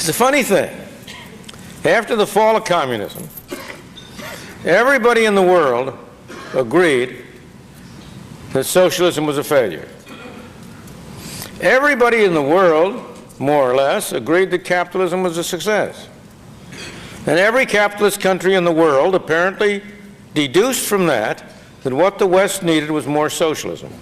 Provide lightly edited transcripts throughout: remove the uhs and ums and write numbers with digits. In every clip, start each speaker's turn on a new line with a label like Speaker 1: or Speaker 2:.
Speaker 1: It's a funny thing. After the fall of communism, everybody in the world agreed that socialism was a failure. Everybody in the world, more or less, agreed that capitalism was a success. And every capitalist country in the world apparently deduced from that that what the West needed was more socialism.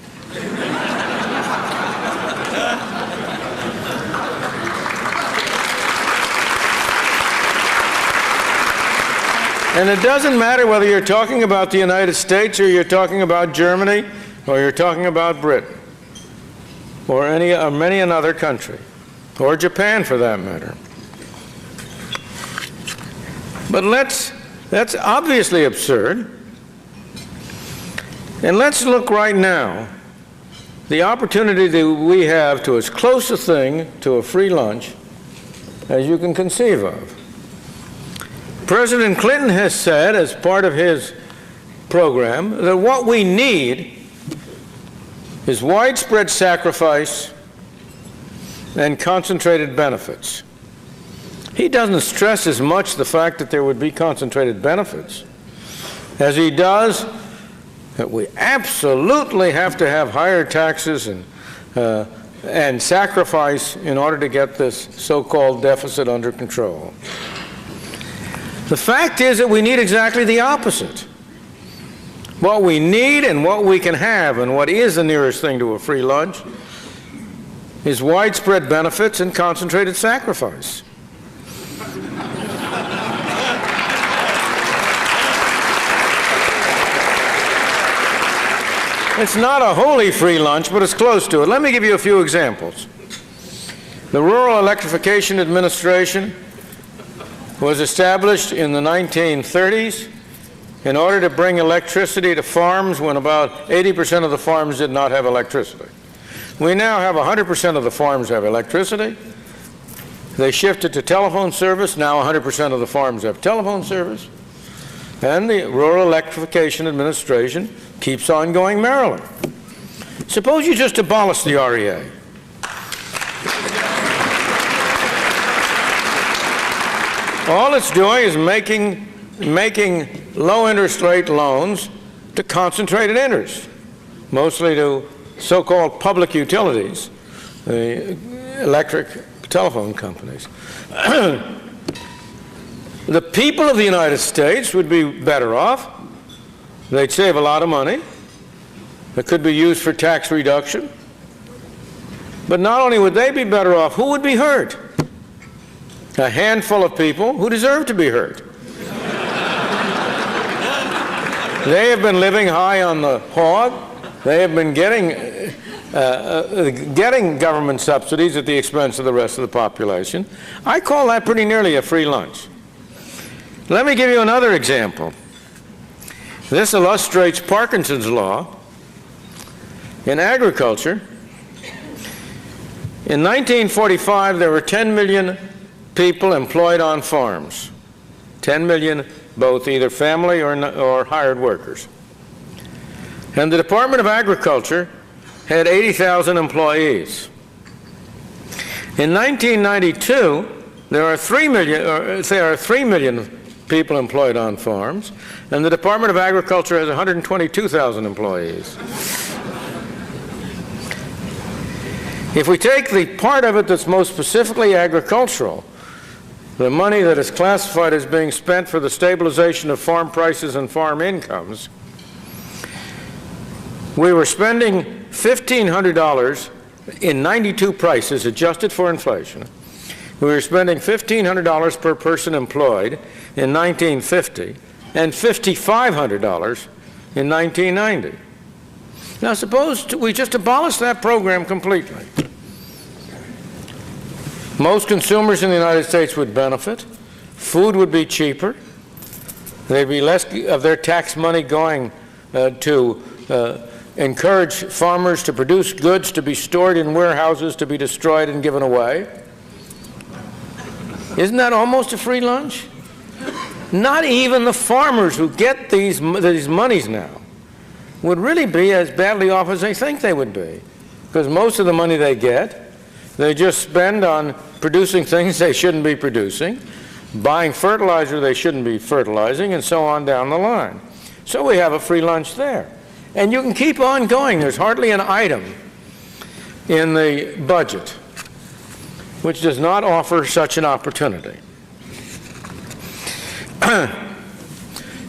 Speaker 1: And it doesn't matter whether you're talking about the United States or you're talking about Germany or you're talking about Britain or many another country, or Japan for that matter. But that's obviously absurd. And let's look right now, the opportunity that we have to as close a thing to a free lunch as you can conceive of. President Clinton has said, as part of his program, that what we need is widespread sacrifice and concentrated benefits. He doesn't stress as much the fact that there would be concentrated benefits as he does that we absolutely have to have higher taxes and sacrifice in order to get this so-called deficit under control. The fact is that we need exactly the opposite. What we need and what we can have and what is the nearest thing to a free lunch is widespread benefits and concentrated sacrifice. It's not a wholly free lunch, but it's close to it. Let me give you a few examples. The Rural Electrification Administration was established in the 1930s in order to bring electricity to farms when about 80% of the farms did not have electricity. We now have 100% of the farms have electricity. They shifted to telephone service. Now 100% of the farms have telephone service. And the Rural Electrification Administration keeps on going merrily. Suppose you just abolish the REA. All it's doing is making low interest rate loans to concentrated interest, mostly to so-called public utilities, the electric telephone companies. The people of the United States would be better off. They'd save a lot of money that could be used for tax reduction. But not only would they be better off, who would be hurt? A handful of people who deserve to be hurt. They have been living high on the hog. They have been getting government subsidies at the expense of the rest of the population. I call that pretty nearly a free lunch. Let me give you another example. This illustrates Parkinson's law in agriculture. In 1945, there were 10 million people employed on farms. 10 million, both either family or hired workers. And the Department of Agriculture had 80,000 employees. In 1992, there are 3 million people employed on farms, and the Department of Agriculture has 122,000 employees. If we take the part of it that's most specifically agricultural, the money that is classified as being spent for the stabilization of farm prices and farm incomes, we were spending $1,500 in 92 prices adjusted for inflation. We were spending $1,500 per person employed in 1950 and $5,500 in 1990. Now suppose we just abolish that program completely. Most consumers in the United States would benefit. Food would be cheaper. There'd be less of their tax money going to encourage farmers to produce goods to be stored in warehouses to be destroyed and given away. Isn't that almost a free lunch? Not even the farmers who get these monies now would really be as badly off as they think they would be, because most of the money they get They just spend on producing things they shouldn't be producing, buying fertilizer they shouldn't be fertilizing, and so on down the line. So we have a free lunch there. And you can keep on going. There's hardly an item in the budget which does not offer such an opportunity.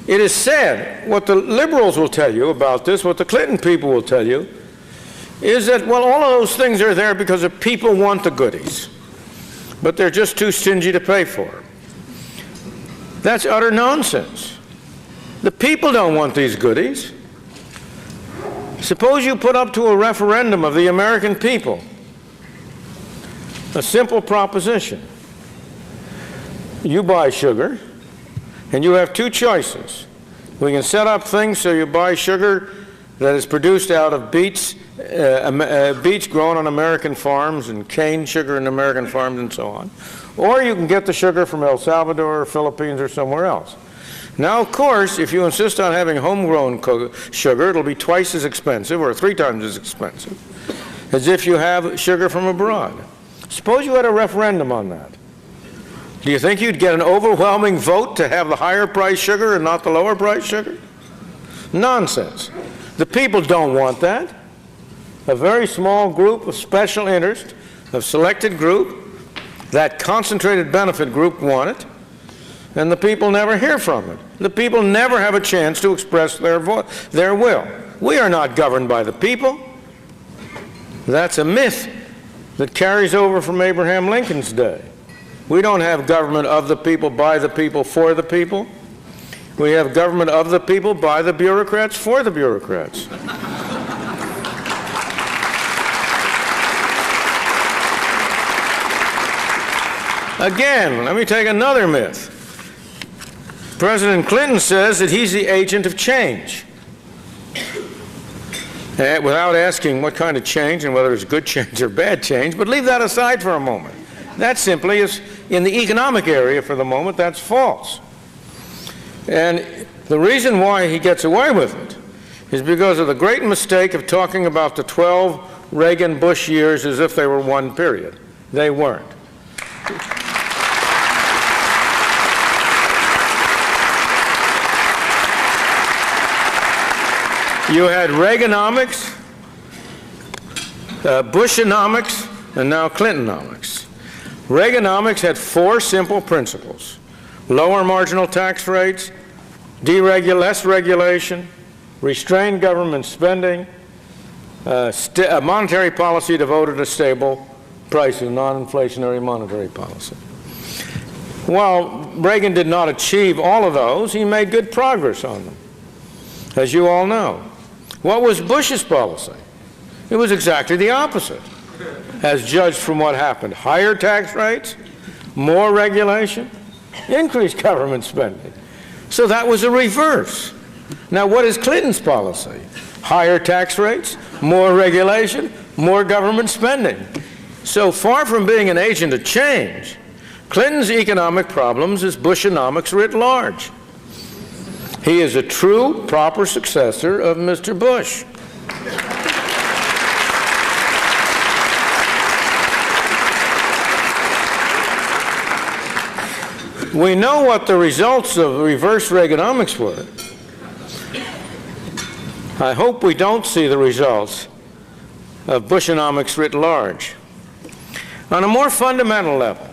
Speaker 1: It is said, what the liberals will tell you about this, what the Clinton people will tell you, is that, well, all of those things are there because the people want the goodies, but they're just too stingy to pay for them. That's utter nonsense. The people don't want these goodies. Suppose you put up to a referendum of the American people a simple proposition. You buy sugar, and you have two choices. We can set up things so you buy sugar that is produced out of beets grown on American farms, and cane sugar in American farms, and so on. Or you can get the sugar from El Salvador or Philippines or somewhere else. Now, of course, if you insist on having homegrown sugar, it'll be twice as expensive or 3 times as expensive as if you have sugar from abroad. Suppose you had a referendum on that. Do you think you'd get an overwhelming vote to have the higher price sugar and not the lower price sugar? Nonsense. The people don't want that. A very small group of special interest, a selected group, that concentrated benefit group want it, and the people never hear from it. The people never have a chance to express their will. We are not governed by the people. That's a myth that carries over from Abraham Lincoln's day. We don't have government of the people, by the people, for the people. We have government of the people, by the bureaucrats, for the bureaucrats. Again, let me take another myth. President Clinton says that he's the agent of change. Without asking what kind of change and whether it's good change or bad change, but leave that aside for a moment. That simply is, in the economic area for the moment, that's false. And the reason why he gets away with it is because of the great mistake of talking about the 12 Reagan-Bush years as if they were one period. They weren't. You had Reaganomics, Bushonomics, and now Clintonomics. Reaganomics had 4 simple principles: lower marginal tax rates, less regulation, restrained government spending, a monetary policy devoted to stable pricing, non-inflationary monetary policy. While Reagan did not achieve all of those, he made good progress on them, as you all know. What was Bush's policy? It was exactly the opposite, as judged from what happened. Higher tax rates, more regulation, increased government spending. So that was a reverse. Now, what is Clinton's policy? Higher tax rates, more regulation, more government spending. So far from being an agent of change, Clinton's economic problems is Bushonomics writ large. He is a true, proper successor of Mr. Bush. We know what the results of reverse Reaganomics were. I hope we don't see the results of Bushonomics writ large. On a more fundamental level,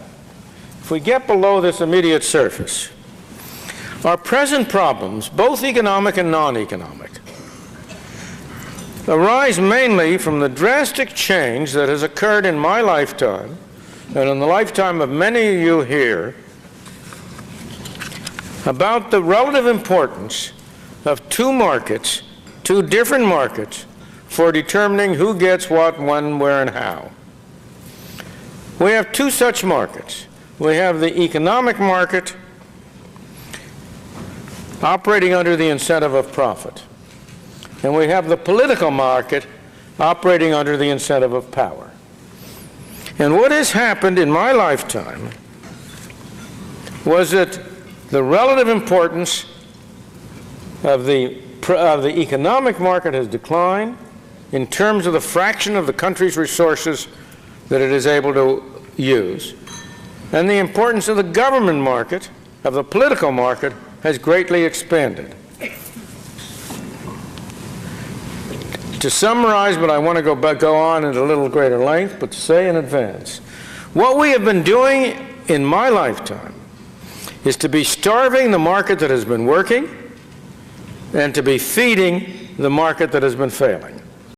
Speaker 1: if we get below this immediate surface, our present problems, both economic and non-economic, arise mainly from the drastic change that has occurred in my lifetime and in the lifetime of many of you here about the relative importance of 2 markets, 2 different markets, for determining who gets what, when, where, and how. We have 2 such markets. We have the economic market operating under the incentive of profit. And we have the political market operating under the incentive of power. And what has happened in my lifetime was that the relative importance of the economic market has declined in terms of the fraction of the country's resources that it is able to use, and the importance of the government market, of the political market, has greatly expanded. To summarize, but I want to go on at a little greater length, but to say in advance, what we have been doing in my lifetime is to be starving the market that has been working and to be feeding the market that has been failing.